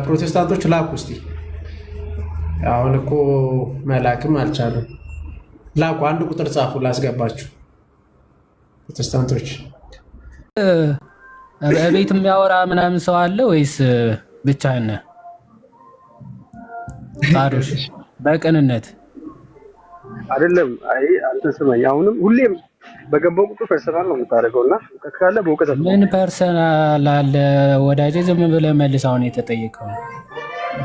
ፕሮቴስታንቶች ላኩ እስቲ። አሁን እኮ መላክም አልቻሉም። ላኩ፣ አንድ ቁጥር ጻፉ ላስገባችሁ። ፕሮቴስታንቶች ቤት የሚያወራ ምናምን ሰው አለ ወይስ ብቻህን ነህ? ታዲያ በቅንነት አይደለም። አይ አንተ ስማኝ፣ አሁንም ሁሌም በገባው ቁጥር ፐርሰናል ነው የምታደርገውና እውቀት ካለ በእውቀት ምን ፐርሰናል አለ ወዳጄ? ዝም ብለህ መልስ። አሁን የተጠየቀው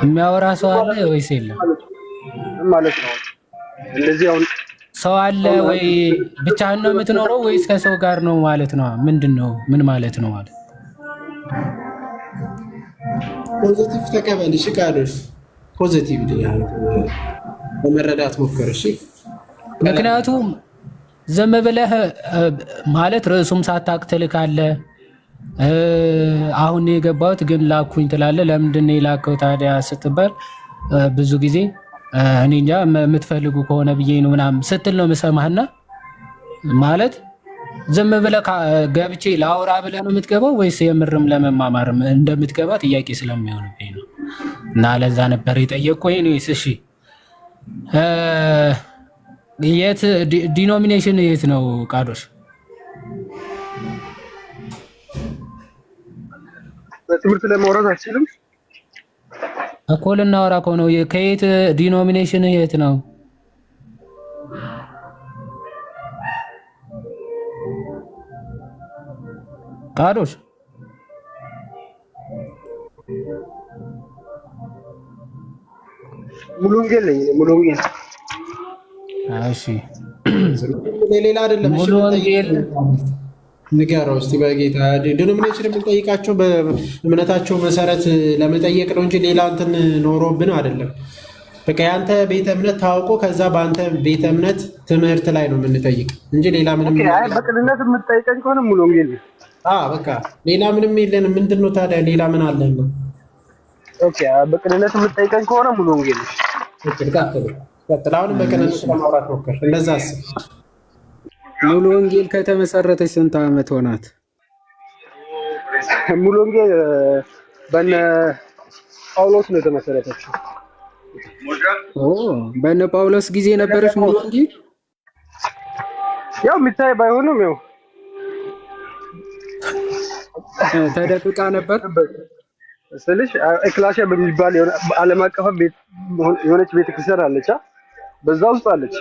የሚያወራ ሰው አለ ወይስ የለም ማለት ነው? እንደዚህ አሁን ሰው አለ ወይ? ብቻህን ነው የምትኖረው ወይስ ከሰው ጋር ነው ማለት ነው? ምንድነው? ምን ማለት ነው ማለት? ፖዚቲቭ ተቀበል። እሺ ቃሎስ ፖዚቲቭ በመረዳት ሞክር። እሺ ምክንያቱም ዝም ብለህ ማለት ርዕሱም ሳታውቅ ትልካለህ። አሁን የገባሁት ግን ላኩኝ ትላለህ። ለምንድን ነው የላከው ታዲያ ስትባል ብዙ ጊዜ እኔ እንጃ የምትፈልጉ ከሆነ ብዬ ነው ምናምን ስትል ነው የምሰማህና ማለት ዝም ብለህ ገብቼ ላውራ ብለህ ነው የምትገባው ወይስ የምርም ለመማማርም እንደምትገባ ጥያቄ ስለሚሆንብኝ ነው። እና ለዛ ነበር የጠየቅኩህ። ወይስ እሺ የት ዲኖሚኔሽን የት ነው ቃዶሽ? በትምህርት ለማውራት አልችልም እኮ ልናወራ እኮ ነው። ከየት ዲኖሚኔሽን የት ነው? ቃዶሽ ሙሉ ወንጌል ነኝ። ሙሉ ወንጌል እሺ፣ ሌላ አይደለም። ሙሉ ወንጌል ንገረው እስቲ በጌታ ዲኖሚኔሽን የምንጠይቃቸው በእምነታቸው መሰረት ለመጠየቅ ነው እንጂ ሌላ እንትን ኖሮብን አይደለም። በቃ ያንተ ቤተ እምነት ታውቆ ከዛ በአንተ ቤተ እምነት ትምህርት ላይ ነው የምንጠይቅ እንጂ ሌላ ምንም በቅንነት የምትጠይቀኝ ከሆነ ሙሉ ወንጌል ነው። በቃ ሌላ ምንም የለንም። ምንድን ነው ታዲያ ሌላ ምን አለን ነው? ኦኬ በቅንነት የምትጠይቀኝ ከሆነ ሙሉ ወንጌል ነው። ቀጥል። አሁንም በቅንነት ለማውራት ሞክር። እንደዛ አስብ። ሙሉ ወንጌል ከተመሰረተች ስንት ዓመት ሆናት? ሙሉ ወንጌል በነ ጳውሎስ ነው የተመሰረተችው። በነ ጳውሎስ ጊዜ ነበረች ሙሉ ወንጌል? ያው የሚታይ ባይሆንም ያው ተደብቃ ነበር ስልሽ ኤክላሲያ በሚባል ዓለም አቀፍ የሆነች ቤተክርስቲያን አለች። በዛ ውስጥ አለች።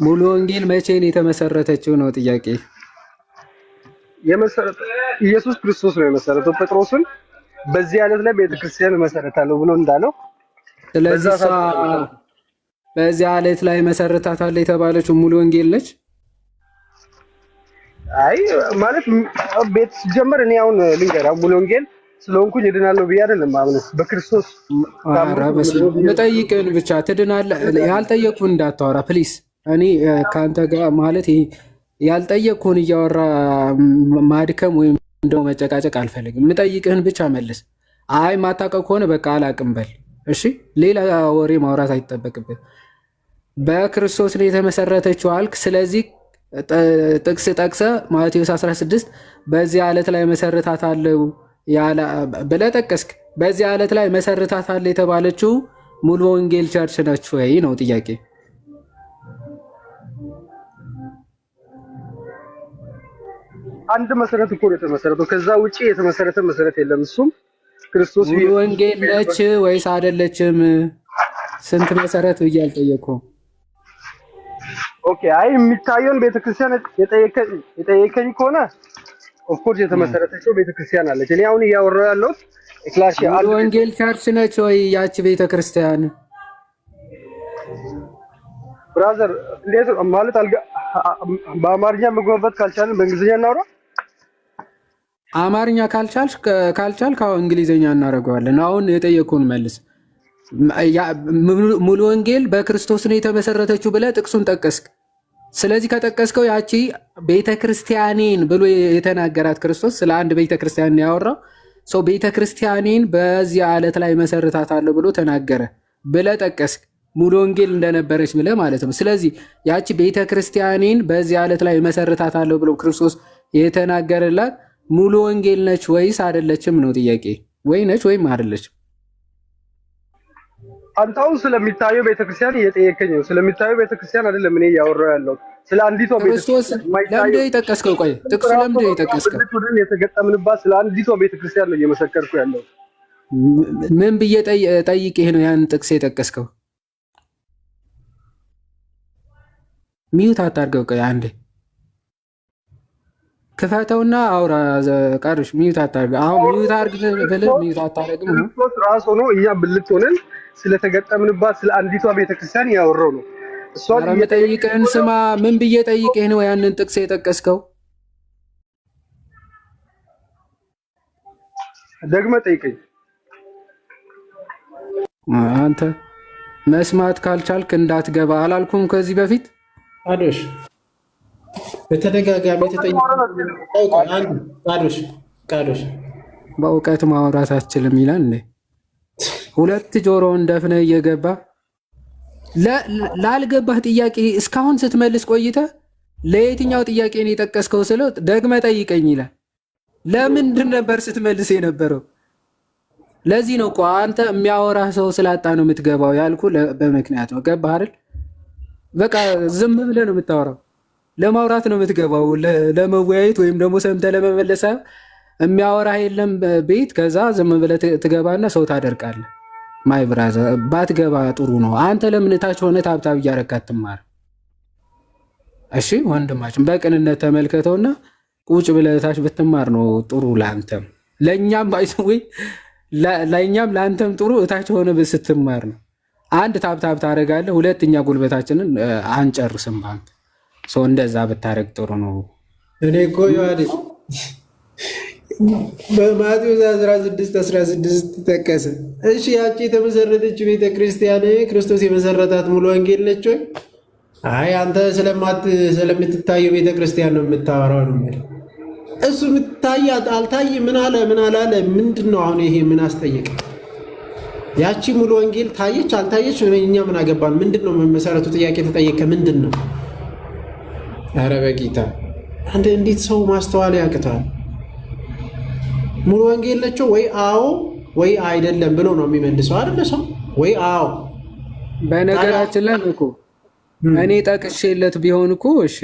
ሙሉ ወንጌል መቼ ነው የተመሰረተችው ነው ጥያቄ። ኢየሱስ ክርስቶስ ነው የመሰረተው ጴጥሮስን በዚህ ዓለት ላይ ቤተክርስቲያን መሰረታለሁ ብሎ እንዳለው። ስለዚህ በዚህ ዓለት ላይ መሰረታታለሁ የተባለችው ሙሉ ወንጌል ነች። አይ ማለት ቤት ሲጀመር እኔ አሁን ልንገራ ሙሉ ወንጌል ስለሆንኩኝ እድናለሁ ብዬ አይደለም ማምነው በክርስቶስ መጠይቅን ብቻ ትድናለህ። ያልጠየቅኩህን እንዳታወራ ፕሊስ። እኔ ከአንተ ጋር ማለት ያልጠየቅኩህን እያወራ ማድከም ወይም እንደው መጨቃጨቅ አልፈልግም። የምጠይቅህን ብቻ መልስ። አይ ማታውቀው ከሆነ በቃ አላቅም በል እሺ። ሌላ ወሬ ማውራት አይጠበቅብህ። በክርስቶስ ነው የተመሰረተችው አልክ። ስለዚህ ጥቅስ ጠቅሰህ ማቴዎስ 16 በዚህ ዓለት ላይ መሰረታታለሁ ብለህ ጠቀስክ። በዚህ ዓለት ላይ መሰረታታለሁ የተባለችው ሙሉ ወንጌል ቸርች ነች ወይ ነው ጥያቄ። አንድ መሰረት እኮ ነው የተመሰረተው። ከዛ ውጪ የተመሰረተ መሰረት የለም። እሱም ክርስቶስ። ሙሉ ወንጌል ነች ወይስ አይደለችም? ስንት መሰረት ብዬ አልጠየኩም። ኦኬ አይ የሚታየውን ቤተክርስቲያን የጠየቀኝ ከሆነ ኦፍ ኮርስ የተመሰረተችው ቤተክርስቲያን አለች። እኔ አሁን እያወራሁ ያለሁት ኤክላሲያ ሙሉ ወንጌል ቸርች ነች ወይ ያቺ ቤተክርስቲያን? ብራዘር እንዴት ማለት በአማርኛ መግባባት ካልቻልን በእንግሊዝኛ እናውራ። አማርኛ ካልቻልክ አሁን እንግሊዝኛ እናደርገዋለን። አሁን የጠየቁን መልስ። ሙሉ ወንጌል በክርስቶስ ነው የተመሰረተችው ብለህ ጥቅሱን ጠቀስክ። ስለዚህ ከጠቀስከው ያቺ ቤተክርስቲያኔን ብሎ የተናገራት ክርስቶስ ስለ አንድ ቤተክርስቲያን ያወራው ሰው ቤተክርስቲያኔን በዚህ ዓለት ላይ መሰረታታለሁ ብሎ ተናገረ ብለህ ጠቀስክ። ሙሉ ወንጌል እንደነበረች ብለህ ማለት ነው። ስለዚህ ያቺ ቤተ ክርስቲያኔን በዚህ ዓለት ላይ መሰረታታለሁ ብሎ ክርስቶስ የተናገረላት ሙሉ ወንጌል ነች ወይስ አይደለችም ነው ጥያቄ። ወይ ነች ወይም አይደለችም። አንተ አሁን ስለሚታየው ቤተክርስቲያን እየጠየቀኝ ነው። ስለሚታየው ቤተክርስቲያን አይደለም እኔ እያወራሁ ያለሁት ስለ አንዲቷ ክርስቶስ ለምንድን ነው የጠቀስከው? ቆይ ጥቅሱ ለምንድን ነው የጠቀስከው? ቡድን የተገጠምንባት ስለ አንዲቷ ቤተክርስቲያን ነው እየመሰከርኩ ያለሁት። ምን ብዬ ጠይቄህ ነው ያን ጥቅስ የጠቀስከው? ሚዩት አታርገው። ቆይ አንዴ ክፈተውና አውራ። ቃርሽ ሚዩት አታርገው። አሁን ሚዩት አርግ ብለህ ሚዩት አታረግም። ክርስቶስ ራስ ሆኖ እኛ ብልት ሆነን ስለተገጠምንባት ስለ አንዲቷ ቤተክርስቲያን ያወራው ነው። እሷን የጠይቅህን ስማ። ምን ብዬ ጠይቄህ ነው ያንን ጥቅስ የጠቀስከው? ደግመህ ጠይቀኝ። አንተ መስማት ካልቻልክ እንዳትገባ አላልኩም ከዚህ በፊት? ቃዶሽ በተደጋጋሚ ቃዶሽ በእውቀት ማውራት አትችልም ይላል እንዴ? ሁለት ጆሮውን ደፍነህ እየገባ ላልገባህ ጥያቄ እስካሁን ስትመልስ ቆይተህ ለየትኛው ጥያቄ ነው የጠቀስከው ስለው ደግመህ ጠይቀኝ ይላል። ለምንድን ነበር ስትመልስ የነበረው? ለዚህ ነው እኮ አንተ የሚያወራህ ሰው ስላጣ ነው የምትገባው ያልኩ በምክንያት ነው። ገባህ አይደል? በቃ ዝም ብለህ ነው የምታወራው። ለማውራት ነው የምትገባው፣ ለመወያየት ወይም ደግሞ ሰምተህ ለመመለስ። የሚያወራህ የለም ቤት። ከዛ ዝም ብለህ ትገባና ሰው ታደርቃለህ። ማይ ብራዘር ባትገባ ጥሩ ነው። አንተ ለምን ታች ሆነህ ታብታብ እያደረግህ አትማርም? እሺ ወንድማችን በቅንነት ተመልከተውና ቁጭ ብለህ ታች ብትማር ነው ጥሩ ለአንተም ለእኛም ባይሰውይ ለእኛም ለአንተም ጥሩ እታች ሆነ ስትማር ነው። አንድ ታብታብ ታደርጋለህ፣ ሁለተኛ ጉልበታችንን አንጨርስም። ባንክ ሰው እንደዛ ብታደርግ ጥሩ ነው። እኔ እኮ ዮሐንስ በማቴዎስ 16:16 ተጠቀሰ። እሺ ያቺ የተመሰረተች ቤተክርስቲያን ክርስቶስ የመሰረታት ሙሉ ወንጌል ነች ወይ? አይ አንተ ስለምትታየው ቤተክርስቲያን ነው የምታወራው ነው የሚለው። እሱ ምታይ አልታይ ምን አለ ምንድን ነው አሁን? ይሄ ምን አስጠየቀ? ያቺ ሙሉ ወንጌል ታየች አልታየች እኛ ምን አገባን? ምንድን ነው መሰረቱ? ጥያቄ ተጠየቀ ምንድን ነው? ኧረ በጌታ እንዴት ሰው ማስተዋል ያቅተዋል? ሙሉ ወንጌል ነችው ወይ አዎ ወይ አይደለም ብሎ ነው የሚመልሰው አይደለ? ሰው ወይ አዎ። በነገራችን ላይ እኮ እኔ ጠቅሼለት ቢሆን እኮ እሺ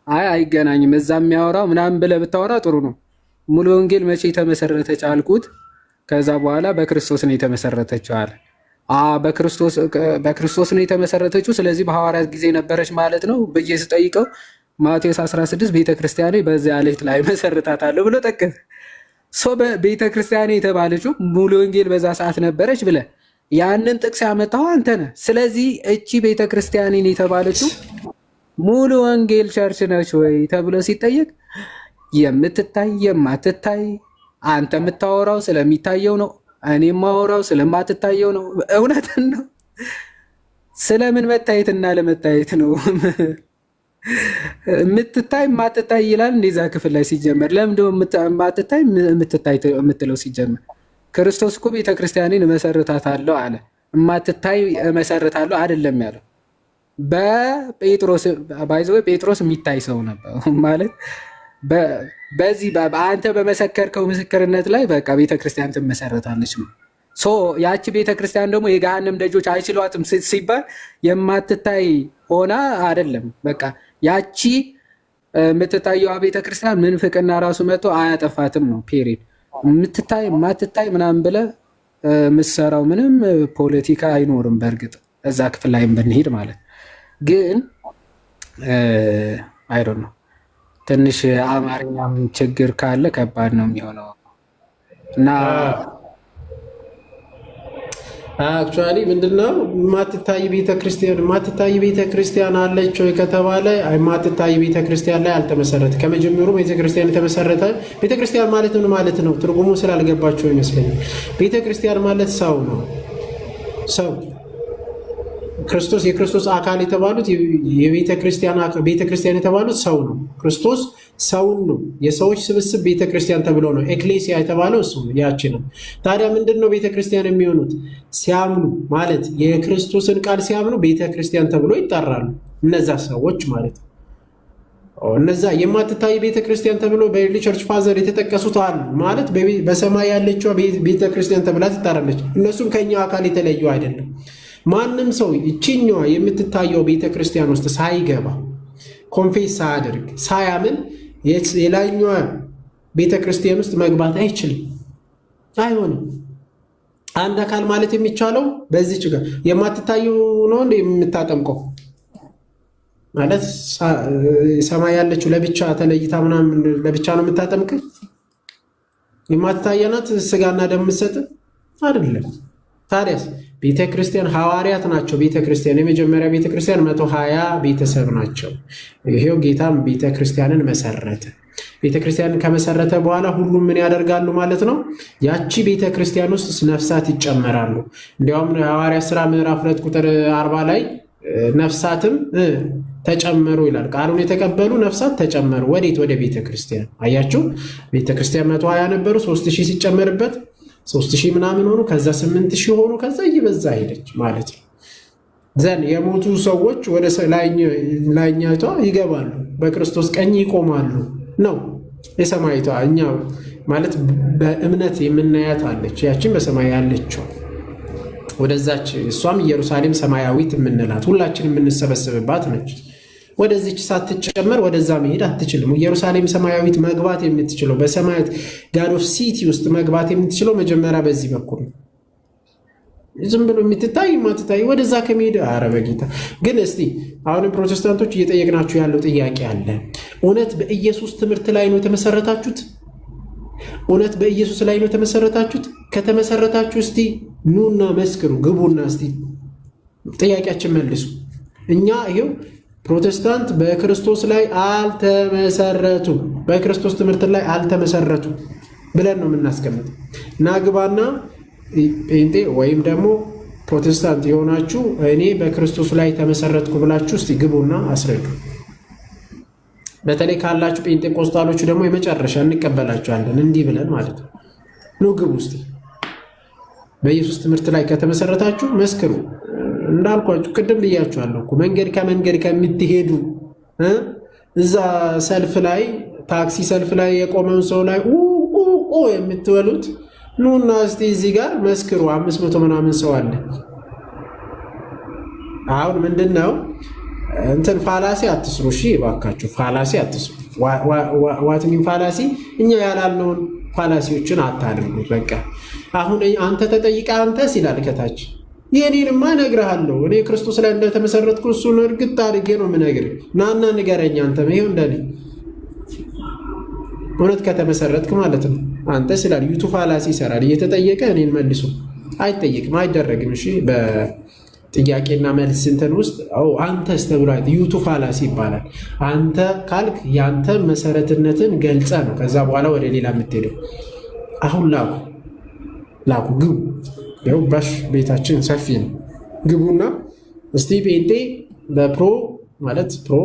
አይ አይገናኝም እዛ የሚያወራው ምናምን ብለህ ብታወራ ጥሩ ነው። ሙሉ ወንጌል መቼ ተመሰረተች አልኩት። ከዛ በኋላ በክርስቶስ ነው የተመሰረተችው አለ። በክርስቶስ ነው የተመሰረተችው፣ ስለዚህ በሐዋርያት ጊዜ ነበረች ማለት ነው ብዬ ስጠይቀው ማቴዎስ 16 ቤተክርስቲያኔ በዚያ ዕለት ላይ መሰረታታለሁ ብሎ ጠቀሰ። ቤተክርስቲያኔ የተባለችው ሙሉ ወንጌል በዛ ሰዓት ነበረች ብለህ ያንን ጥቅስ ያመጣው አንተ ነህ። ስለዚህ እቺ ቤተክርስቲያኔን የተባለችው ሙሉ ወንጌል ቸርች ነች ወይ ተብሎ ሲጠየቅ የምትታይ የማትታይ፣ አንተ የምታወራው ስለሚታየው ነው፣ እኔ የማወራው ስለማትታየው ነው። እውነትን ነው። ስለምን መታየትና ለመታየት ነው? የምትታይ የማትታይ ይላል እንደዛ ክፍል ላይ ሲጀመር። ለምንድነው የማትታይ የምትታይ የምትለው ሲጀመር? ክርስቶስ እኮ ቤተክርስቲያኔን እመሰርታታለሁ አለ። የማትታይ እመሰርታለሁ አይደለም ያለው። በጴጥሮስ ባይዘው ጴጥሮስ የሚታይ ሰው ነበር ማለት በዚህ አንተ በመሰከርከው ምስክርነት ላይ በቃ ቤተክርስቲያን ትመሰረታለች ነው። ያቺ ቤተክርስቲያን ደግሞ የገሃነም ደጆች አይችሏትም ሲባል የማትታይ ሆና አይደለም። በቃ ያቺ የምትታየዋ ቤተክርስቲያን ምንፍቅና ራሱ መጥቶ አያጠፋትም ነው። ፔሪድ የምትታይ የማትታይ ምናምን ብለህ የምትሰራው ምንም ፖለቲካ አይኖርም። በእርግጥ እዛ ክፍል ላይም ብንሄድ ማለት ግን አይዶን ነው ትንሽ አማርኛም ችግር ካለ ከባድ ነው የሚሆነው እና አክቹዋሊ ምንድነው ማትታይ ቤተክርስቲያን አለች ወይ ከተባለ ማትታይ ቤተክርስቲያን ላይ አልተመሰረተ። ከመጀመሩ ቤተክርስቲያን የተመሰረተ ቤተክርስቲያን ማለት ምን ማለት ነው? ትርጉሙ ስላልገባቸው ይመስለኛል። ቤተክርስቲያን ማለት ሰው ነው። ሰው ክርስቶስ የክርስቶስ አካል የተባሉት ቤተክርስቲያን የተባሉት ሰው ነው። ክርስቶስ ሰውን ነው። የሰዎች ስብስብ ቤተክርስቲያን ተብሎ ነው። ኤክሌሲያ የተባለው እሱ ያቺ ነው። ታዲያ ምንድን ነው ቤተክርስቲያን የሚሆኑት? ሲያምኑ ማለት የክርስቶስን ቃል ሲያምኑ ቤተክርስቲያን ተብሎ ይጠራሉ። እነዛ ሰዎች ማለት ነው። እነዛ የማትታይ ቤተክርስቲያን ተብሎ በኤርሊ ቸርች ፋዘር የተጠቀሱት አሉ ማለት በሰማይ ያለችው ቤተክርስቲያን ተብላ ትጠራለች። እነሱም ከኛ አካል የተለዩ አይደለም። ማንም ሰው ይችኛዋ የምትታየው ቤተክርስቲያን ውስጥ ሳይገባ ኮንፌስ ሳያደርግ ሳያምን የላይኛዋ ቤተክርስቲያን ውስጥ መግባት አይችልም፣ አይሆንም። አንድ አካል ማለት የሚቻለው በዚች ጋር የማትታየው ነው እንደ የምታጠምቀው ማለት ሰማይ ያለችው ለብቻ ተለይታ ምናምን ለብቻ ነው የምታጠምቅ። የማትታየናት ስጋና ደም የምትሰጥ አይደለም። ታዲያስ ቤተክርስቲያን ሐዋርያት ናቸው። ቤተክርስቲያን የመጀመሪያ ቤተክርስቲያን 120 ቤተሰብ ናቸው። ይሄው ጌታም ቤተክርስቲያንን መሰረተ። ቤተክርስቲያንን ከመሰረተ በኋላ ሁሉም ምን ያደርጋሉ ማለት ነው? ያቺ ቤተክርስቲያን ውስጥ ነፍሳት ይጨመራሉ። እንዲያውም ሐዋርያ ሥራ ምዕራፍ 2 ቁጥር 40 ላይ ነፍሳትም ተጨመሩ ይላል። ቃሉን የተቀበሉ ነፍሳት ተጨመሩ። ወዴት? ወደ ቤተክርስቲያን። አያችሁ፣ ቤተክርስቲያን 120 ነበሩ። 3000 ሲጨመርበት 3000 ምናምን ሆኑ። ከዛ 8000 ሆኑ። ከዛ እየበዛ ሄደች ማለት ነው። ዘን የሞቱ ሰዎች ወደ ላይኛቷ ይገባሉ፣ በክርስቶስ ቀኝ ይቆማሉ ነው የሰማይቷ። እኛ ማለት በእምነት የምናያት አለች፣ ያችን በሰማይ ያለችው ወደዛች፣ እሷም ኢየሩሳሌም ሰማያዊት የምንላት ሁላችን የምንሰበስብባት ነች። ወደዚች ሳትጨመር ወደዛ መሄድ አትችልም። ኢየሩሳሌም ሰማያዊት መግባት የምትችለው በሰማያት ጋድ ኦፍ ሲቲ ውስጥ መግባት የምትችለው መጀመሪያ በዚህ በኩል ነው። ዝም ብሎ የምትታይ ማትታይ ወደዛ ከመሄድ ኧረ በጌታ ግን እስቲ አሁንም ፕሮቴስታንቶች እየጠየቅናችሁ ያለው ጥያቄ አለ። እውነት በኢየሱስ ትምህርት ላይ ነው የተመሰረታችሁት? እውነት በኢየሱስ ላይ ነው የተመሰረታችሁት? ከተመሰረታችሁ እስቲ ኑና መስክሩ፣ ግቡና እስቲ ጥያቄያችን መልሱ። እኛ ይሄው ፕሮቴስታንት በክርስቶስ ላይ አልተመሰረቱ፣ በክርስቶስ ትምህርት ላይ አልተመሰረቱ ብለን ነው የምናስቀምጥ። ናግባና ጴንጤ ወይም ደግሞ ፕሮቴስታንት የሆናችሁ እኔ በክርስቶስ ላይ ተመሰረትኩ ብላችሁ እስቲ ግቡና አስረዱ። በተለይ ካላችሁ ጴንጤቆስጣሎቹ ደግሞ የመጨረሻ እንቀበላችኋለን እንዲህ ብለን ማለት ነው። ኑ ግቡ እስቲ። በኢየሱስ ትምህርት ላይ ከተመሰረታችሁ መስክሩ። እንዳልኳችሁ ቅድም ብያችኋለሁ እኮ መንገድ ከመንገድ ከምትሄዱ እዛ ሰልፍ ላይ ታክሲ ሰልፍ ላይ የቆመውን ሰው ላይ የምትበሉት ኑና እስቲ እዚህ ጋር መስክሩ። 500 ምናምን ሰው አለ። አሁን ምንድን ነው እንትን ፋላሲ አትስሩ። እሺ እባካችሁ ፋላሲ አትስሩ። ዋትሚን ፋላሲ እኛ ያላልነውን ፋላሲዎችን አታድርጉት። በቃ አሁን አንተ ተጠይቀ አንተ ሲላል ከታች የኔንማ እነግርሃለሁ። እኔ ክርስቶስ ላይ እንደተመሰረትኩ እሱን እርግጥ አድርጌ ነው የምነግርህ። ናና ንገረኝ አንተ ይሄው እንደኔ እውነት ከተመሰረትክ ማለት ነው። አንተ ስላል ዩቱ ፋላሲ ይሰራል እየተጠየቀ እኔን መልሶ አይጠይቅም፣ አይደረግም። እሺ በጥያቄና መልስ እንትን ውስጥ አንተስ ተብሏል። ዩቱ ፋላሲ ይባላል። አንተ ካልክ ያንተ መሰረትነትን ገልጸ ነው ከዛ በኋላ ወደ ሌላ የምትሄደው። አሁን ላኩ ግቡ። ያው ባሽ ቤታችን ሰፊ ነው። ግቡና እስቲ ጴንጤ በፕሮ ማለት ፕሮ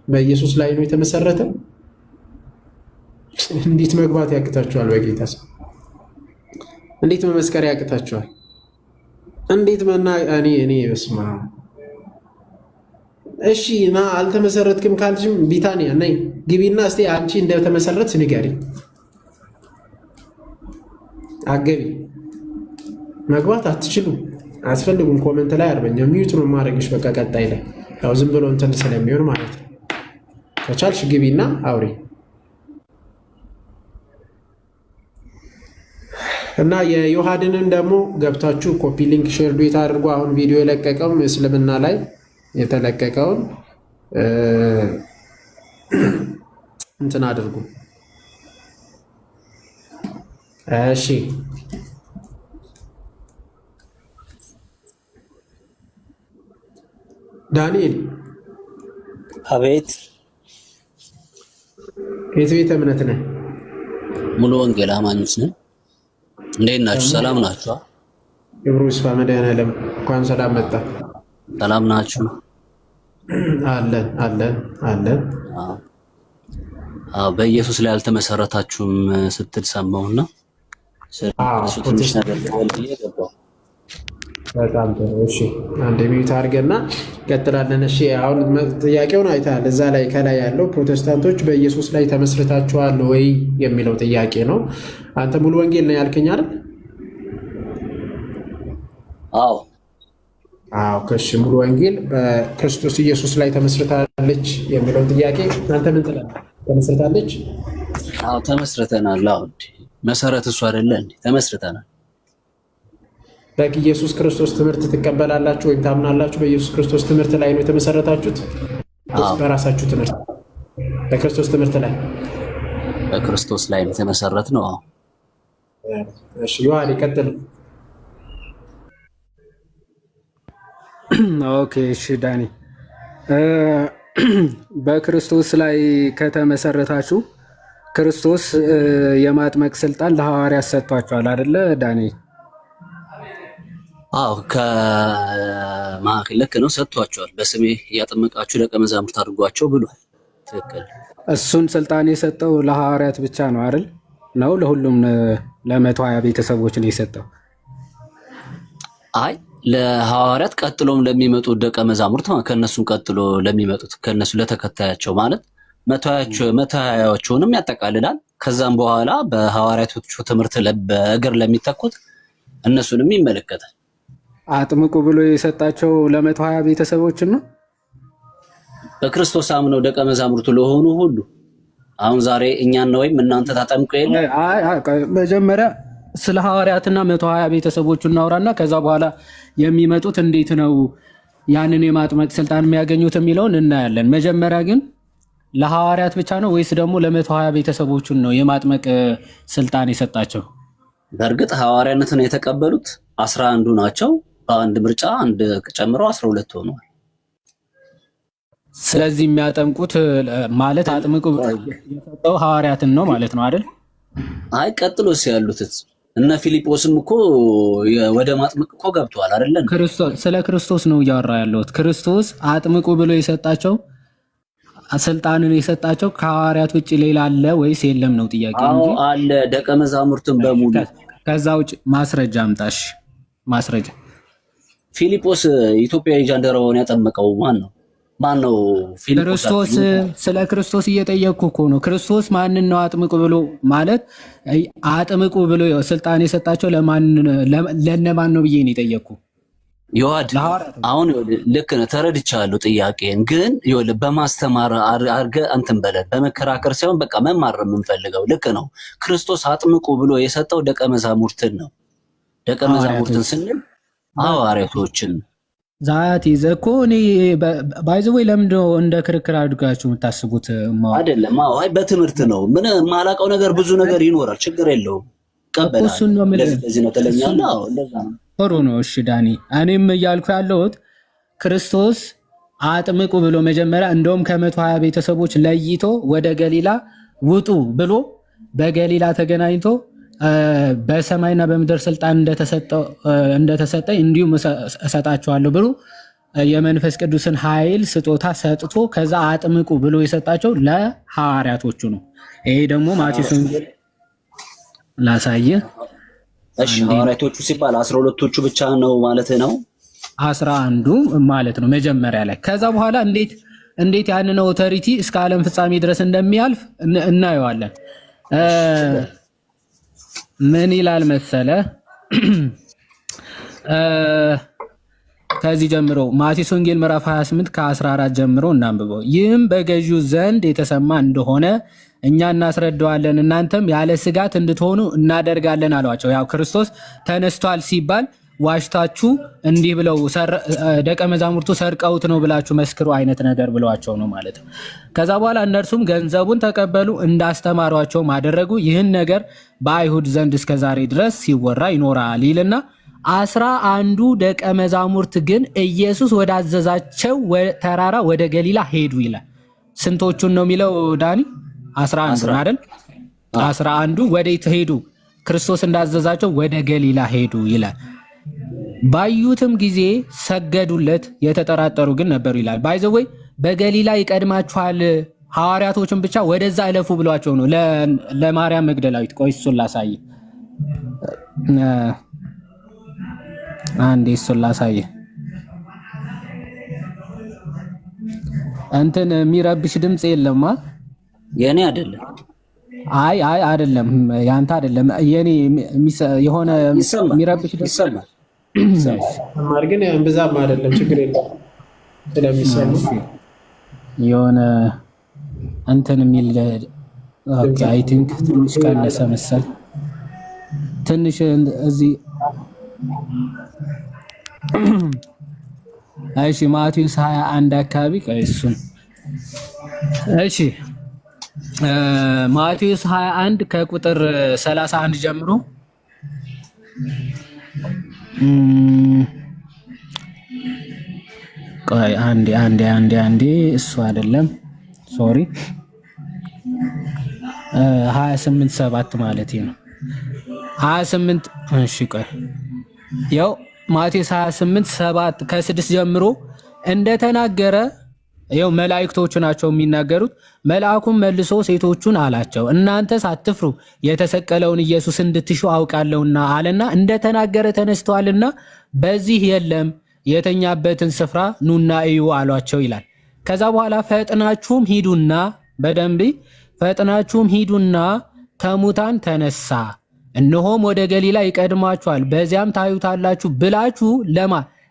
በኢየሱስ ላይ ነው የተመሰረተ። እንዴት መግባት ያቅታችኋል? በጌታ ሰው እንዴት መመስከር ያቅታችኋል? እንዴት እኔ በስማ እሺ ና አልተመሰረትክም ካልሽም ቢታንያ ነይ ግቢና እስቲ አንቺ እንደተመሰረትሽ ንገሪኝ። አገቢ መግባት አትችሉም፣ አያስፈልጉም። ኮመንት ላይ አርበኛ ሚዩት ነው ማድረግሽ። በቃ ቀጣይ ላይ ያው ዝም ብሎ እንትን ስለሚሆን ማለት ነው። ከቻልሽ ግቢና አውሪ እና የዮሐድንን ደግሞ ገብታችሁ ኮፒ ሊንክ ሼር ዱት አድርጎ አሁን ቪዲዮ የለቀቀውን እስልምና ላይ የተለቀቀውን እንትን አድርጉ እሺ። ዳንኤል አቤት። የት ቤተ እምነት ነህ? ሙሉ ወንጌል አማኞች ነን። እንዴት ናችሁ? ሰላም ናችሁ? ክብሩ ይስፋ መድኃኔዓለም። እንኳን ሰላም መጣ። ሰላም ናችሁ? አለን አለን አለን። በኢየሱስ ላይ አልተመሰረታችሁም ስትል ሰማሁና እሱ ትንሽ ነገር ልበል ገባሁ። በጣም ጥሩ። እሺ አንድ ሚዩት አድርገና ቀጥላለን። እሺ አሁን ጥያቄውን አይተሃል። እዛ ላይ ከላይ ያለው ፕሮቴስታንቶች በኢየሱስ ላይ ተመስርታችኋል ወይ የሚለው ጥያቄ ነው። አንተ ሙሉ ወንጌል ነው ያልከኝ አይደል? አዎ አዎ። ከሺ ሙሉ ወንጌል በክርስቶስ ኢየሱስ ላይ ተመስርታለች የሚለውን ጥያቄ አንተ ምን ትላለህ? ተመስርታለች? አዎ ተመስርተናል። አዎ መሰረት እሱ አይደለ እንዴ? ተመስርተናል። በኢየሱስ ክርስቶስ ትምህርት ትቀበላላችሁ ወይም ታምናላችሁ? በኢየሱስ ክርስቶስ ትምህርት ላይ ነው የተመሰረታችሁት? በራሳችሁ ትምህርት? በክርስቶስ ትምህርት ላይ በክርስቶስ ላይ የተመሰረት ነው። አዎ እሺ ዮሐን ይቀጥል። ኦኬ እሺ ዳኒ፣ በክርስቶስ ላይ ከተመሰረታችሁ ክርስቶስ የማጥመቅ ስልጣን ለሐዋርያት ሰጥቷቸዋል አይደለ ዳኒ? አዎ ልክ ነው፣ ሰጥቷቸዋል። በስሜ እያጠመቃችሁ ደቀ መዛሙርት አድርጓቸው ብሏል። ትክክል። እሱን ስልጣን የሰጠው ለሐዋርያት ብቻ ነው አይደል? ነው ለሁሉም ለ120 ቤተሰቦች ነው የሰጠው? አይ ለሐዋርያት ቀጥሎም ለሚመጡ ደቀ መዛሙርት ከነሱም ቀጥሎ ለሚመጡት ከነሱ ለተከታያቸው ማለት 120ዎቹንም ያጠቃልላል። ከዛም በኋላ በሐዋርያቶቹ ትምህርት በእግር ለሚተኩት እነሱንም ይመለከታል። አጥምቁ ብሎ የሰጣቸው ለ120 ቤተሰቦችን ነው። በክርስቶስ አምነው ደቀ መዛሙርቱ ለሆኑ ሁሉ አሁን ዛሬ እኛን ነው ወይም እናንተ ታጠምቁ የለ። መጀመሪያ ስለ ሐዋርያትና 120 ቤተሰቦቹ እናውራና ከዛ በኋላ የሚመጡት እንዴት ነው ያንን የማጥመቅ ስልጣን የሚያገኙት የሚለውን እናያለን። መጀመሪያ ግን ለሐዋርያት ብቻ ነው ወይስ ደግሞ ለ120 ቤተሰቦቹን ነው የማጥመቅ ስልጣን የሰጣቸው? በእርግጥ ሐዋርያነትን የተቀበሉት 11 ናቸው። በአንድ ምርጫ አንድ ጨምረው 12 ሆነዋል። ስለዚህ የሚያጠምቁት ማለት አጥምቁ የሰጠው ሐዋርያትን ነው ማለት ነው አይደል? አይ ቀጥሎስ ያሉት እነ ፊልጶስም እኮ ወደ ማጥመቅ እኮ ገብተዋል አይደል? ስለ ክርስቶስ ነው እያወራ ያለሁት። ክርስቶስ አጥምቁ ብሎ የሰጣቸው ስልጣንን የሰጣቸው ከሐዋርያት ውጭ ሌላ አለ ወይስ የለም ነው ጥያቄ እንጂ። አለ ደቀ መዛሙርትን በሙሉ። ከዛ ውጭ ማስረጃ አምጣሽ። ማስረጃ ፊልጶስ ኢትዮጵያዊ ጃንደረባውን ያጠመቀው ማን ነው? ማን ነው? ክርስቶስ። ስለ ክርስቶስ እየጠየቅኩ እኮ ነው። ክርስቶስ ማንን ነው አጥምቁ ብሎ ማለት አጥምቁ ብሎ ስልጣን የሰጣቸው ለነማን ነው ብዬ ነው የጠየቅኩ። ይወድ አሁን ልክ ነህ፣ ተረድቻለሁ ጥያቄን። ግን ይኸውልህ በማስተማር አድርገህ እንትን በለን በመከራከር ሳይሆን በቃ መማር የምንፈልገው ልክ ነው። ክርስቶስ አጥምቁ ብሎ የሰጠው ደቀ መዛሙርትን ነው። ደቀ መዛሙርትን ስንል ሐዋርያቶችን ዛት ይዘህ እኮ እኔ ባይዘው ለምንድን ነው እንደ ክርክር አድርጋችሁ የምታስቡት? አይደለም። አይ በትምህርት ነው። ምን የማላውቀው ነገር ብዙ ነገር ይኖራል። ችግር የለውም። እሱን ነው ለዚህ ነው ተለኛለህ። አዎ እንደዛ ነው። ጥሩ ነው። እሺ ዳኒ፣ እኔም እያልኩ ያለሁት ክርስቶስ አጥምቁ ብሎ መጀመሪያ እንደውም ከ120 ቤተሰቦች ለይቶ ወደ ገሊላ ውጡ ብሎ በገሊላ ተገናኝቶ በሰማይና በምድር ስልጣን እንደተሰጠኝ እንዲሁም እሰጣቸዋለሁ ብሎ የመንፈስ ቅዱስን ኃይል ስጦታ ሰጥቶ ከዛ አጥምቁ ብሎ የሰጣቸው ለሐዋርያቶቹ ነው። ይሄ ደግሞ ማቴዎስ ወንጌል ላሳየህ። እሺ ሐዋርያቶቹ ሲባል 12ቶቹ ብቻ ነው ማለት ነው? 11ዱ ማለት ነው መጀመሪያ ላይ። ከዛ በኋላ እንዴት ያንን ኦቶሪቲ እስከ ዓለም ፍጻሜ ድረስ እንደሚያልፍ እናየዋለን። ምን ይላል መሰለ? ከዚህ ጀምሮ ማቴዎስ ወንጌል ምዕራፍ 28 ከ14 ጀምሮ እናንብበው። ይህም በገዢው ዘንድ የተሰማ እንደሆነ እኛ እናስረዳዋለን፣ እናንተም ያለ ስጋት እንድትሆኑ እናደርጋለን አሏቸው። ያው ክርስቶስ ተነስቷል ሲባል ዋሽታችሁ እንዲህ ብለው ደቀ መዛሙርቱ ሰርቀውት ነው ብላችሁ መስክሩ አይነት ነገር ብለዋቸው ነው ማለት ነው። ከዛ በኋላ እነርሱም ገንዘቡን ተቀበሉ፣ እንዳስተማሯቸውም አደረጉ። ይህን ነገር በአይሁድ ዘንድ እስከ ዛሬ ድረስ ሲወራ ይኖራል ይልና 11ዱ ደቀ መዛሙርት ግን ኢየሱስ ወዳዘዛቸው ተራራ ወደ ገሊላ ሄዱ ይላል። ስንቶቹን ነው የሚለው ዳኒ? 11 አይደል? 11ዱ ወዴት ሄዱ? ክርስቶስ እንዳዘዛቸው ወደ ገሊላ ሄዱ ይላል። ባዩትም ጊዜ ሰገዱለት፣ የተጠራጠሩ ግን ነበሩ ይላል። ባይዘወይ በገሊላ ይቀድማችኋል ሐዋርያቶችን ብቻ ወደዛ እለፉ ብሏቸው ነው ለማርያም መግደላዊት። ቆይ እሱን ላሳይ፣ አንዴ እሱን ላሳይ። እንትን የሚረብሽ ድምፅ የለማ? የኔ አይደለም። አይ አይደለም፣ ያንተ አይደለም፣ የኔ የሆነ የሚረብሽ ድምፅ ይሰማል። ማር ግን እምብዛም አይደለም፣ ችግር የለም ስለሚሰማ የሆነ እንትን የሚል ኦኬ። አይ ቲንክ ትንሽ ቀነሰ መሰል፣ ትንሽ እዚህ። እሺ ማቴዎስ 21 አካባቢ እሱን። እሺ ማቴዎስ 21 ከቁጥር 31 ጀምሮ ቆይ አንዴ እሱ አይደለም ሶሪ 28:7 ማለት ነው 28። እሺ ቆይ ያው ማቴዎስ 28:7 ከ6 ጀምሮ እንደተናገረ ያው መላእክቶቹ ናቸው የሚናገሩት። መልአኩም መልሶ ሴቶቹን አላቸው እናንተስ አትፍሩ፣ የተሰቀለውን ኢየሱስ እንድትሹ አውቃለሁና አለና እንደተናገረ ተነስተዋልና በዚህ የለም፣ የተኛበትን ስፍራ ኑና እዩ አሏቸው ይላል። ከዛ በኋላ ፈጥናችሁም ሂዱና በደንብ ፈጥናችሁም ሂዱና ከሙታን ተነሳ፣ እነሆም ወደ ገሊላ ይቀድማችኋል፣ በዚያም ታዩታላችሁ ብላችሁ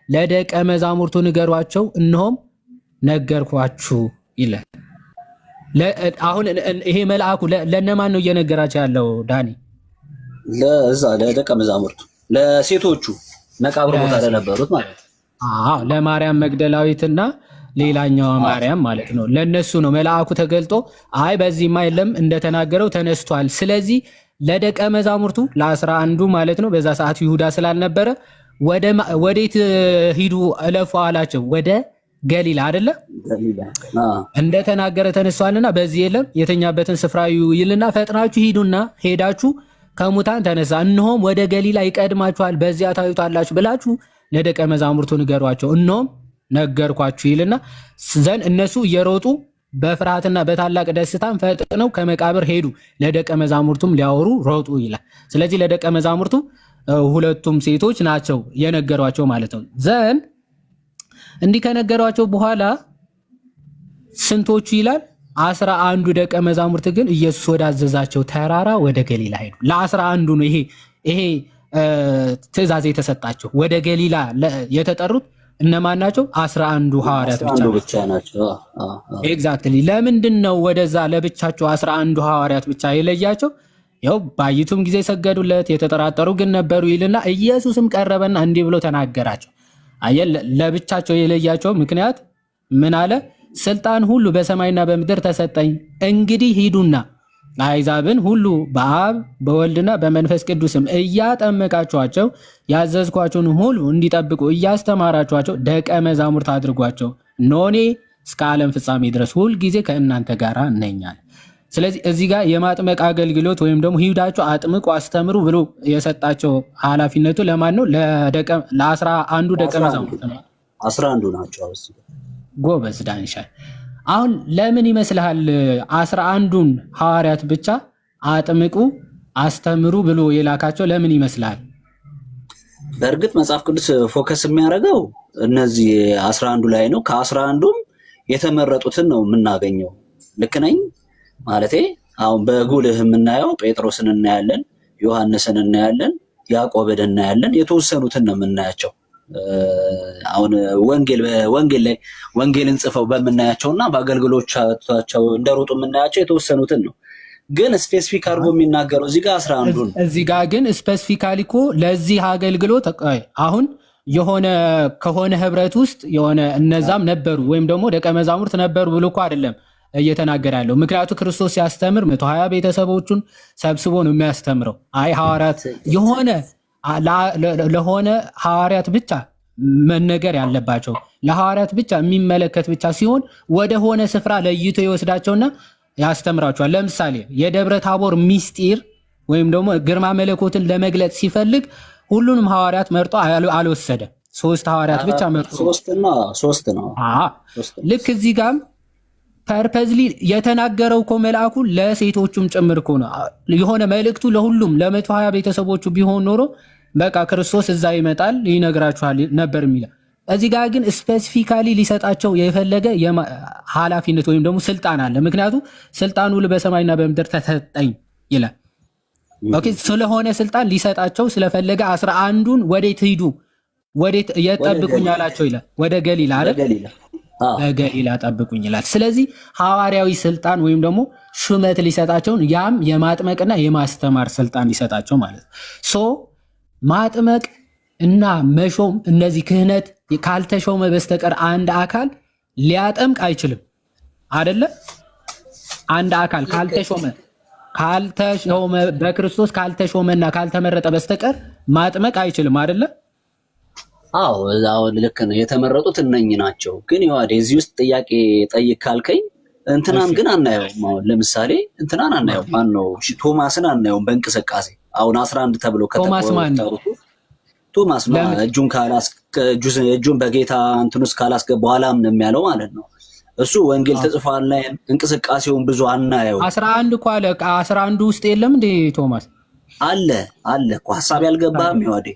ለደቀ መዛሙርቱ ንገሯቸው፣ እነሆም ነገርኳችሁ ይላል። አሁን ይሄ መልአኩ ለነማን ነው እየነገራቸው ያለው ዳኒ? ለደቀ መዛሙርቱ፣ ለሴቶቹ መቃብር ቦታ ለነበሩት ማለት ነው። ለማርያም መግደላዊትና ሌላኛዋ ማርያም ማለት ነው። ለነሱ ነው መልአኩ ተገልጦ አይ በዚህማ የለም እንደተናገረው ተነስቷል። ስለዚህ ለደቀ መዛሙርቱ ለ11ዱ ማለት ነው። በዛ ሰዓት ይሁዳ ስላልነበረ ወዴት ሂዱ እለፉ አላቸው። ወደ ገሊላ አይደለ እንደተናገረ ተነስቷልና በዚህ የለም፣ የተኛበትን ስፍራ ይልና ፈጥናችሁ ሂዱና ሄዳችሁ ከሙታን ተነሳ፣ እነሆም ወደ ገሊላ ይቀድማችኋል፣ በዚያ ታዩታላችሁ ብላችሁ ለደቀ መዛሙርቱ ንገሯቸው፣ እነሆም ነገርኳችሁ ይልና ዘንድ እነሱ እየሮጡ በፍርሃትና በታላቅ ደስታም ፈጥነው ከመቃብር ሄዱ፣ ለደቀ መዛሙርቱም ሊያወሩ ሮጡ ይላል። ስለዚህ ለደቀ መዛሙርቱ ሁለቱም ሴቶች ናቸው የነገሯቸው ማለት ነው። ዘንድ እንዲህ ከነገሯቸው በኋላ ስንቶቹ ይላል 11 ደቀ መዛሙርት ግን ኢየሱስ ወዳዘዛቸው ተራራ ወደ ገሊላ ሄዱ። ለ11 ነው ይሄ ትእዛዝ የተሰጣቸው። ወደ ገሊላ የተጠሩት እነማን ናቸው? 11 ሐዋርያት ብቻ ናቸው። ኤግዛክትሊ። ለምንድን ነው ወደዛ ለብቻቸው 11 ሐዋርያት ብቻ የለያቸው? ያው ባይቱም ጊዜ ሰገዱለት፣ የተጠራጠሩ ግን ነበሩ ይልና ኢየሱስም ቀረበና እንዲህ ብሎ ተናገራቸው። ለብቻቸው የለያቸው ምክንያት ምን አለ? ስልጣን ሁሉ በሰማይና በምድር ተሰጠኝ፣ እንግዲህ ሂዱና አሕዛብን ሁሉ በአብ በወልድና በመንፈስ ቅዱስም እያጠመቃችኋቸው ያዘዝኳቸውን ሁሉ እንዲጠብቁ እያስተማራችኋቸው ደቀ መዛሙርት አድርጓቸው፣ እነሆ እኔ እስከ ዓለም ፍጻሜ ድረስ ሁል ጊዜ ከእናንተ ጋር ነኛል። ስለዚህ እዚህ ጋር የማጥመቅ አገልግሎት ወይም ደግሞ ሂዳችሁ አጥምቁ አስተምሩ ብሎ የሰጣቸው ኃላፊነቱ ለማን ነው? ለ11 ደቀ መዛሙርት ነው። 11 ናቸው። ጎበዝ ዳንሻል። አሁን ለምን ይመስልሃል 11ዱን ሐዋርያት ብቻ አጥምቁ አስተምሩ ብሎ የላካቸው ለምን ይመስልሃል? በእርግጥ መጽሐፍ ቅዱስ ፎከስ የሚያደርገው እነዚህ 11ዱ ላይ ነው። ከ11ዱም የተመረጡትን ነው የምናገኘው። ልክ ነኝ ማለቴ? አሁን በጉልህ የምናየው ጴጥሮስን እናያለን፣ ዮሐንስን እናያለን፣ ያዕቆብን እናያለን። የተወሰኑትን ነው የምናያቸው። አሁን ወንጌል ላይ ወንጌልን ጽፈው በምናያቸውና በአገልግሎቻቸው እንደሮጡ የምናያቸው የተወሰኑትን ነው። ግን ስፔሲፊክ አድርጎ የሚናገረው እዚህ ጋር 11 ነው። እዚህ ጋር ግን ስፔሲፊካሊ እኮ ለዚህ አገልግሎት አሁን የሆነ ከሆነ ህብረት ውስጥ የሆነ እነዛም ነበሩ ወይም ደግሞ ደቀ መዛሙርት ነበሩ ብሎ እኮ አይደለም እየተናገረ ያለው። ምክንያቱ ክርስቶስ ሲያስተምር 120 ቤተሰቦቹን ሰብስቦ ነው የሚያስተምረው። አይ ሐዋርያት የሆነ ለሆነ ሐዋርያት ብቻ መነገር ያለባቸው ለሐዋርያት ብቻ የሚመለከት ብቻ ሲሆን ወደ ሆነ ስፍራ ለይቶ ይወስዳቸውና ያስተምራቸዋል። ለምሳሌ የደብረ ታቦር ሚስጢር ወይም ደግሞ ግርማ መለኮትን ለመግለጽ ሲፈልግ ሁሉንም ሐዋርያት መርጦ አልወሰደም። 3 ሐዋርያት ብቻ መርጦ 3 ነው። ልክ እዚህ ጋር ፐርፐዝሊ የተናገረው እኮ መልአኩ ለሴቶቹም ጭምር እኮ ነው። የሆነ መልእክቱ ለሁሉም ለ120 ቤተሰቦቹ ቢሆን ኖሮ በቃ ክርስቶስ እዛ ይመጣል ይነግራችኋል ነበር የሚለው። እዚህ ጋር ግን ስፔሲፊካሊ ሊሰጣቸው የፈለገ ኃላፊነት ወይም ደግሞ ስልጣን አለ። ምክንያቱም ስልጣኑ በሰማይና በምድር ተሰጠኝ ይላል። ኦኬ፣ ስለሆነ ስልጣን ሊሰጣቸው ስለፈለገ 11ዱን ወዴት ሂዱ ወዴት የጠብቁኝ አላቸው ይላል። ወደ ገሊላ አይደል? ገሊላ ጠብቁኝ ይላል። ስለዚህ ሐዋርያዊ ስልጣን ወይም ደግሞ ሹመት ሊሰጣቸውን ያም የማጥመቅና የማስተማር ስልጣን ሊሰጣቸው ማለት ነው። ሶ ማጥመቅ እና መሾም እነዚህ ክህነት ካልተሾመ በስተቀር አንድ አካል ሊያጠምቅ አይችልም አይደለ? አንድ አካል ካልተሾመ በክርስቶስ ካልተሾመና ካልተመረጠ በስተቀር ማጥመቅ አይችልም አይደለ? አዎ ልክ ነው። የተመረጡት እነኚህ ናቸው። ግን ይዋዴ እዚህ ውስጥ ጥያቄ ጠይቅ ካልከኝ እንትናን ግን አናየውም። አሁን ለምሳሌ እንትናን አናየውም። ማን ነው? ቶማስን አናየውም በእንቅስቃሴ አሁን 11 ተብሎ ቶማስ እጁን በጌታ እንትን ውስጥ ካላስገባው አላምንም ያለው ማለት ነው። እሱ ወንጌል ተጽፏል ላይ እንቅስቃሴውን ብዙ አናየው። 11 እኮ አለ። 11 ውስጥ የለም እንዴ ቶማስ? አለ እኮ። ሐሳብ ያልገባህም ይዋዴ፣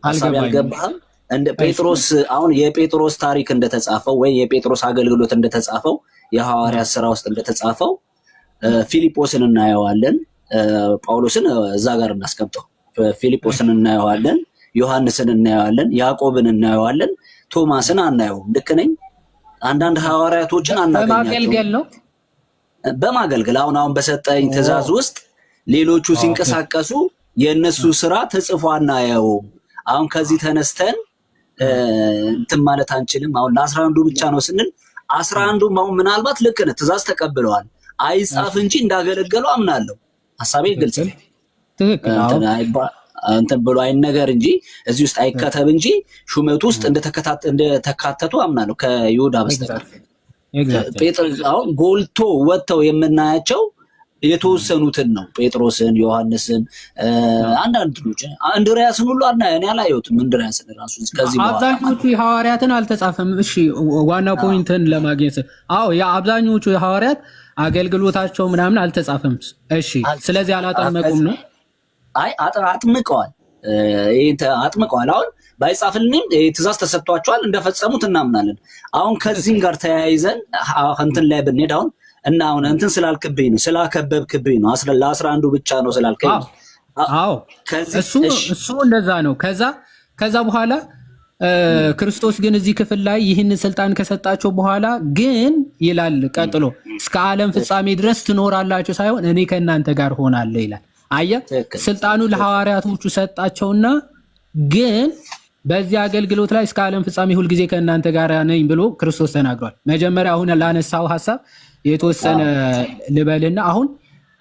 ሐሳብ ያልገባህም እንደ ጴጥሮስ አሁን የጴጥሮስ ታሪክ እንደተጻፈው ወይ የጴጥሮስ አገልግሎት እንደተጻፈው የሐዋርያት ሥራ ውስጥ እንደተጻፈው ፊልጶስን እናየዋለን። ጳውሎስን እዛ ጋር እናስቀምጠው። ፊልጶስን እናየዋለን፣ ዮሐንስን እናየዋለን፣ ያዕቆብን እናየዋለን፣ ቶማስን አናየውም። ልክ ነኝ? አንዳንድ ሐዋርያቶችን አናገኛቸውም። በማገልገል ነው በማገልገል አሁን በሰጠኝ ትእዛዝ ውስጥ ሌሎቹ ሲንቀሳቀሱ የእነሱ ስራ ተጽፎ አናየውም። አሁን ከዚህ ተነስተን እንትን ማለት አንችልም። አሁን ለ11ዱ ብቻ ነው ስንል 11ዱም አሁን ምናልባት ልክ ነህ ትእዛዝ ተቀብለዋል። አይጻፍ እንጂ እንዳገለገሉ አምናለሁ። ሐሳቤ ግልጽ ነው። እንትን ብሎ አይነገር እንጂ እዚህ ውስጥ አይከተብ እንጂ ሹመቱ ውስጥ እንደተካተቱ አምናለሁ ከይሁዳ በስተቀር። ጴጥሮስ አሁን ጎልቶ ወጥተው የምናያቸው የተወሰኑትን ነው። ጴጥሮስን፣ ዮሐንስን፣ አንዳንድ ልጅ እንድርያስን ሁሉ እኔ አላየሁትም። እንድርያስን ራሱ ከዚህ አብዛኞቹ የሐዋርያትን አልተጻፈም። እሺ ዋና ፖይንትን ለማግኘት አብዛኞቹ የሐዋርያት አገልግሎታቸው ምናምን አልተጻፈም። እሺ ስለዚህ አላጠመቁም ነው? አይ አጥምቀዋል። አጥምቀዋል። አሁን ባይጻፍልንም ትእዛዝ ተሰጥቷቸዋል፣ እንደፈጸሙት እናምናለን። አሁን ከዚህም ጋር ተያይዘን እንትን ላይ ብንሄድ አሁን እንትን ስላልክብኝ ነው ስላከበብክብኝ ነው ለ11ዱ ብቻ ነው ስላልከኝ። አዎ እሱ እንደዛ ነው። ከዛ በኋላ ክርስቶስ ግን እዚህ ክፍል ላይ ይህንን ስልጣን ከሰጣቸው በኋላ ግን ይላል ቀጥሎ እስከ ዓለም ፍጻሜ ድረስ ትኖራላችሁ ሳይሆን እኔ ከእናንተ ጋር ሆናለሁ ይላል። አየህ፣ ስልጣኑ ለሐዋርያቶቹ ሰጣቸውና ግን በዚህ አገልግሎት ላይ እስከ ዓለም ፍጻሜ ሁልጊዜ ከእናንተ ጋር ነኝ ብሎ ክርስቶስ ተናግሯል። መጀመሪያ አሁን ላነሳው ሐሳብ የተወሰነ ልበልና አሁን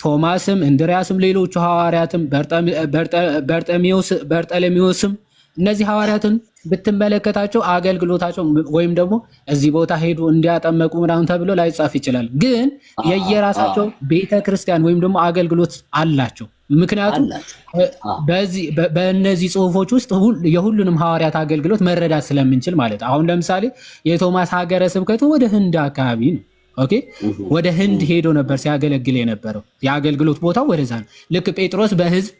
ቶማስም እንድርያስም ሌሎቹ ሐዋርያትም በርጠለሚዎስም እነዚህ ሐዋርያትን ብትመለከታቸው አገልግሎታቸው ወይም ደግሞ እዚህ ቦታ ሄዱ እንዲያጠመቁ ምናምን ተብሎ ላይጻፍ ይችላል። ግን የየራሳቸው ቤተክርስቲያን ወይም ደግሞ አገልግሎት አላቸው። ምክንያቱም በእነዚህ ጽሁፎች ውስጥ የሁሉንም ሐዋርያት አገልግሎት መረዳት ስለምንችል ማለት አሁን ለምሳሌ የቶማስ ሀገረ ስብከቱ ወደ ህንድ አካባቢ ነው። ኦኬ፣ ወደ ህንድ ሄዶ ነበር ሲያገለግል የነበረው። የአገልግሎት ቦታው ወደዛ ነው። ልክ ጴጥሮስ በህዝብ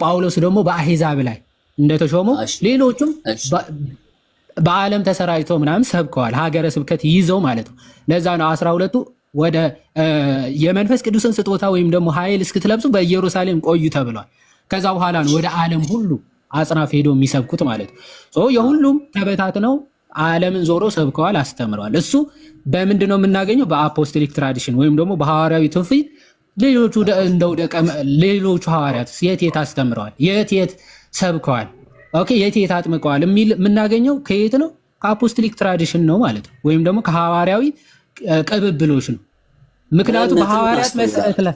ጳውሎስ ደግሞ በአሕዛብ ላይ እንደተሾመው ሌሎቹም በዓለም ተሰራጭተው ምናምን ሰብከዋል፣ ሀገረ ስብከት ይዘው ማለት ነው። ለዛ ነው 12ቱ ወደ የመንፈስ ቅዱስን ስጦታ ወይም ደግሞ ኃይል እስክትለብሱ በኢየሩሳሌም ቆዩ ተብሏል። ከዛ በኋላ ነው ወደ ዓለም ሁሉ አጽናፍ ሄደው የሚሰብኩት ማለት ነው። የሁሉም ተበታትነው ዓለምን ዞሮ ሰብከዋል፣ አስተምረዋል። እሱ በምንድን ነው የምናገኘው? በአፖስቶሊክ ትራዲሽን ወይም ደግሞ በሐዋርያዊ ትውፊት። ሌሎቹ ሐዋርያት የት አስተምረዋል፣ የት ሰብከዋል፣ ኦኬ፣ የት አጥምቀዋል የሚል የምናገኘው ከየት ነው? ከአፖስቶሊክ ትራዲሽን ነው ማለት ነው፣ ወይም ደግሞ ከሐዋርያዊ ቅብብሎች ነው። ምክንያቱም በሐዋርያት መሰረት ላይ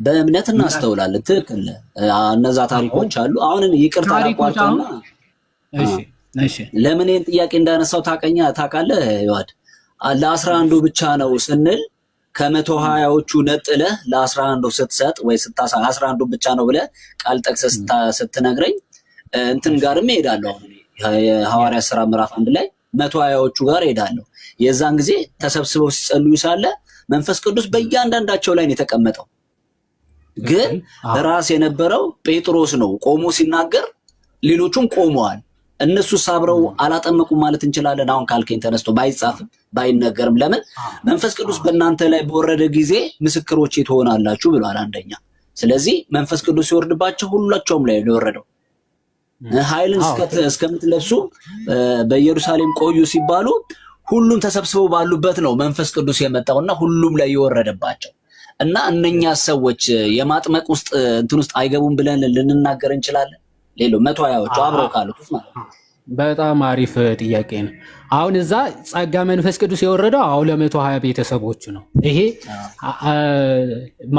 በእምነት እናስተውላለን። ትክክል። እነዛ ታሪኮች አሉ። አሁን ይቅርታ አቋርጠውና እሺ፣ ለምን ይሄን ጥያቄ እንዳነሳው ታውቃለህ ይዋድ? ለ11ዱ ብቻ ነው ስንል ከ120ዎቹ ነጥለህ ለ11ዱ ስትሰጥ ወይ 11ዱ ብቻ ነው ብለህ ቃል ጠቅሰህ ስትነግረኝ እንትን ጋርም እሄዳለሁ። የሐዋርያት ሥራ ምዕራፍ 1 ላይ 120ዎቹ ጋር እሄዳለሁ። የዛን ጊዜ ተሰብስበው ሲጸልዩ ሳለ መንፈስ ቅዱስ በእያንዳንዳቸው ላይ ነው የተቀመጠው። ግን ራስ የነበረው ጴጥሮስ ነው ቆሞ ሲናገር፣ ሌሎቹም ቆመዋል። እነሱስ አብረው አላጠመቁም ማለት እንችላለን? አሁን ካልከኝ ተነስቶ ባይጻፍም ባይነገርም፣ ለምን መንፈስ ቅዱስ በእናንተ ላይ በወረደ ጊዜ ምስክሮቼ ትሆናላችሁ ብሏል አንደኛ። ስለዚህ መንፈስ ቅዱስ ሲወርድባቸው ሁላቸውም ላይ የወረደው ኃይልን እስከምትለብሱ በኢየሩሳሌም ቆዩ ሲባሉ ሁሉም ተሰብስበው ባሉበት ነው መንፈስ ቅዱስ የመጣውና ሁሉም ላይ የወረደባቸው እና እነኛ ሰዎች የማጥመቅ ውስጥ እንትን ውስጥ አይገቡም ብለን ልንናገር እንችላለን? ሌሎ 120ዎቹ አብረው ካሉት ማለት ነው። በጣም አሪፍ ጥያቄ ነው። አሁን እዛ ጸጋ መንፈስ ቅዱስ የወረደው አሁን ለ120 ቤተሰቦቹ ነው። ይሄ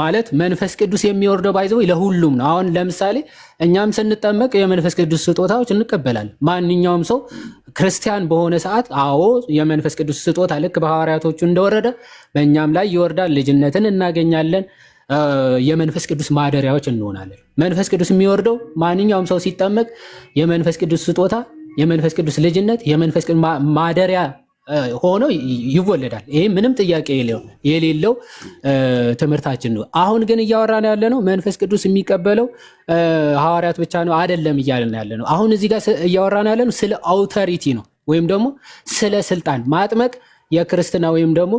ማለት መንፈስ ቅዱስ የሚወርደው ባይዘው ለሁሉም ነው። አሁን ለምሳሌ እኛም ስንጠመቅ የመንፈስ ቅዱስ ስጦታዎች እንቀበላለን። ማንኛውም ሰው ክርስቲያን በሆነ ሰዓት አዎ የመንፈስ ቅዱስ ስጦታ ልክ በሐዋርያቶቹ እንደወረደ በእኛም ላይ ይወርዳል። ልጅነትን እናገኛለን። የመንፈስ ቅዱስ ማደሪያዎች እንሆናለን። መንፈስ ቅዱስ የሚወርደው ማንኛውም ሰው ሲጠመቅ የመንፈስ ቅዱስ ስጦታ፣ የመንፈስ ቅዱስ ልጅነት፣ የመንፈስ ቅዱስ ማደሪያ ሆኖ ይወለዳል። ይሄ ምንም ጥያቄ የሌለው ትምህርታችን ነው። አሁን ግን እያወራን ያለ ነው መንፈስ ቅዱስ የሚቀበለው ሐዋርያት ብቻ ነው አይደለም እያልን ያለ ነው። አሁን እዚህ ጋር እያወራን ያለ ነው ስለ አውቶሪቲ ነው፣ ወይም ደግሞ ስለ ስልጣን። ማጥመቅ የክርስትና ወይም ደግሞ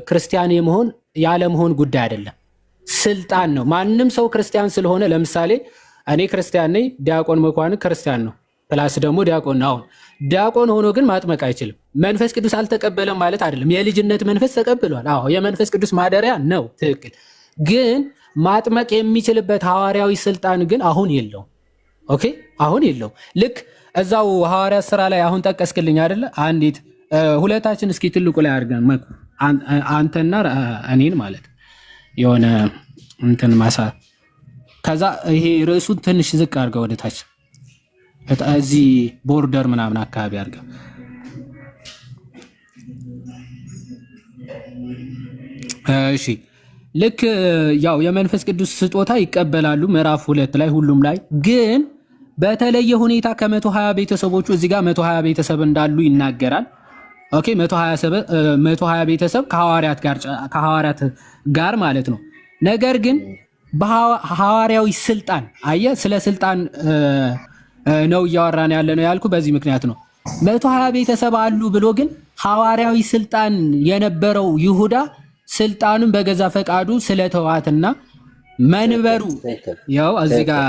ክርስቲያን የመሆን ያለመሆን ጉዳይ አይደለም፣ ስልጣን ነው። ማንም ሰው ክርስቲያን ስለሆነ ለምሳሌ እኔ ክርስቲያን ነኝ፣ ዲያቆን መኳንን ክርስቲያን ነው፣ ፕላስ ደግሞ ዲያቆን ነው። አሁን ዲያቆን ሆኖ ግን ማጥመቅ አይችልም። መንፈስ ቅዱስ አልተቀበለም ማለት አይደለም። የልጅነት መንፈስ ተቀብሏል። አዎ የመንፈስ ቅዱስ ማደሪያ ነው፣ ትክክል። ግን ማጥመቅ የሚችልበት ሐዋርያዊ ስልጣን ግን አሁን የለውም። ኦኬ፣ አሁን የለውም። ልክ እዛው ሐዋርያት ሥራ ላይ አሁን ጠቀስክልኝ አይደለ? አንዲት ሁለታችን እስኪ ትልቁ ላይ አድርገን አንተና እኔን ማለት የሆነ እንትን ማሳ ከዛ ይሄ ርዕሱን ትንሽ ዝቅ አድርገው ወደታች እዚህ ቦርደር ምናምን አካባቢ አድርገው። እሺ ልክ ያው የመንፈስ ቅዱስ ስጦታ ይቀበላሉ ምዕራፍ 2 ላይ ሁሉም ላይ ግን በተለየ ሁኔታ ከ120 ቤተሰቦቹ እዚህ ጋር 120 ቤተሰብ እንዳሉ ይናገራል። ኦኬ 120 ቤተሰብ ከሐዋርያት ጋር ማለት ነው። ነገር ግን በሐዋርያዊ ስልጣን አየ ስለ ስልጣን ነው እያወራን ያለ ነው ያልኩ በዚህ ምክንያት ነው። 120 ቤተሰብ አሉ ብሎ ግን ሐዋርያዊ ስልጣን የነበረው ይሁዳ ስልጣኑን በገዛ ፈቃዱ ስለተዋትና መንበሩ ያው እዚህ ጋር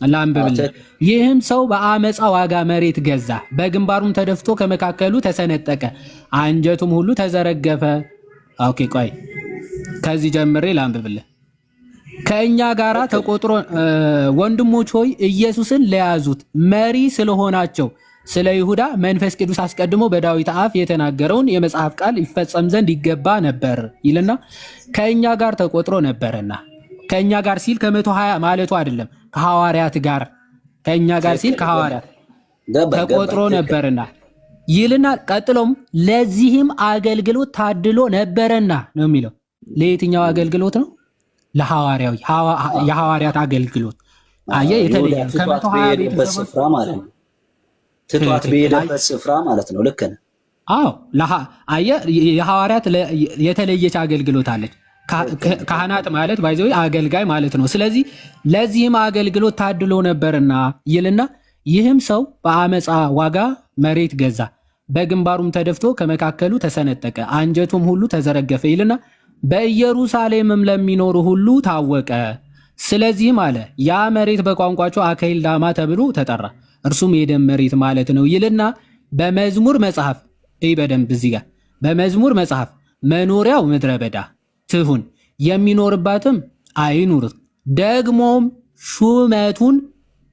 ላንብብል። ይህም ሰው በአመፃ ዋጋ መሬት ገዛ፣ በግንባሩም ተደፍቶ ከመካከሉ ተሰነጠቀ፣ አንጀቱም ሁሉ ተዘረገፈ። ኦኬ ቆይ ከዚህ ጀምሬ ላንብብል። ከእኛ ጋራ ተቆጥሮ ወንድሞች ሆይ ኢየሱስን ለያዙት መሪ ስለሆናቸው ስለ ይሁዳ መንፈስ ቅዱስ አስቀድሞ በዳዊት አፍ የተናገረውን የመጽሐፍ ቃል ይፈጸም ዘንድ ይገባ ነበር ይልና ከእኛ ጋር ተቆጥሮ ነበርና። ከእኛ ጋር ሲል ከ120 ማለቱ አይደለም፣ ከሐዋርያት ጋር ከእኛ ጋር ሲል ከሐዋርያት ተቆጥሮ ነበርና ይልና ቀጥሎም ለዚህም አገልግሎት ታድሎ ነበረና ነው የሚለው። ለየትኛው አገልግሎት ነው? ለሐዋርያዊ የሐዋርያት አገልግሎት። አየ የተለየ ከ120 ቤተሰቦች ስፍራ ማለት ነው። ትቷት በሄደበት ስፍራ ማለት ነው። ልክ ነህ። አዎ አየ የሐዋርያት የተለየች አገልግሎት አለች። ካህናት ማለት ባይዘው አገልጋይ ማለት ነው። ስለዚህ ለዚህም አገልግሎት ታድሎ ነበርና ይልና ይህም ሰው በአመፃ ዋጋ መሬት ገዛ፣ በግንባሩም ተደፍቶ ከመካከሉ ተሰነጠቀ፣ አንጀቱም ሁሉ ተዘረገፈ ይልና በኢየሩሳሌምም ለሚኖሩ ሁሉ ታወቀ። ስለዚህም አለ ያ መሬት በቋንቋቸው አከይል ዳማ ተብሎ ተጠራ፣ እርሱም የደም መሬት ማለት ነው ይልና በመዝሙር መጽሐፍ በደንብ እዚህ ጋር በመዝሙር መጽሐፍ መኖሪያው ምድረ በዳ ትሁን የሚኖርባትም አይኑር፣ ደግሞም ሹመቱን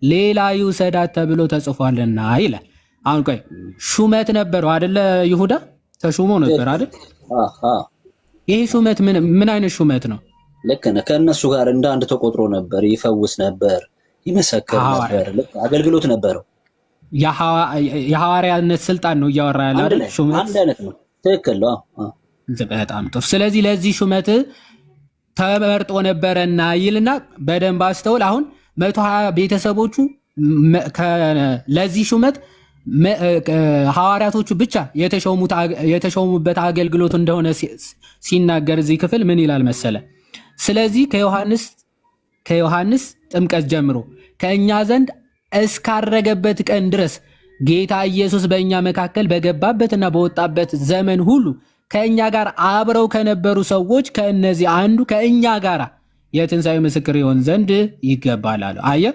ሌላ ይውሰዳት ተብሎ ተጽፏልና ይላል። አሁን ቆይ ሹመት ነበረው አይደለ? ይሁዳ ተሹሞ ነበር አይደል? ይሄ ሹመት ምን አይነት ሹመት ነው? ልክ ነህ። ከእነሱ ጋር እንደ አንድ ተቆጥሮ ነበር፣ ይፈውስ ነበር፣ ይመሰክር ነበር። ልክ አገልግሎት ነበረው። የሐዋርያነት ስልጣን ነው እያወራ ያለ አይደል? ሹመት አንድ አይነት ነው። ትክክል ነው። በጣም ጥሩ። ስለዚህ ለዚህ ሹመት ተመርጦ ነበረና ይልና በደንብ አስተውል። አሁን 120 ቤተሰቦቹ ለዚህ ሹመት ሐዋርያቶቹ ብቻ የተሾሙበት አገልግሎት እንደሆነ ሲናገር እዚህ ክፍል ምን ይላል መሰለ? ስለዚህ ከዮሐንስ ጥምቀት ጀምሮ ከእኛ ዘንድ እስካረገበት ቀን ድረስ ጌታ ኢየሱስ በእኛ መካከል በገባበትና በወጣበት ዘመን ሁሉ ከእኛ ጋር አብረው ከነበሩ ሰዎች ከእነዚህ አንዱ ከእኛ ጋር የትንሣኤ ምስክር ይሆን ዘንድ ይገባል አለ። አየህ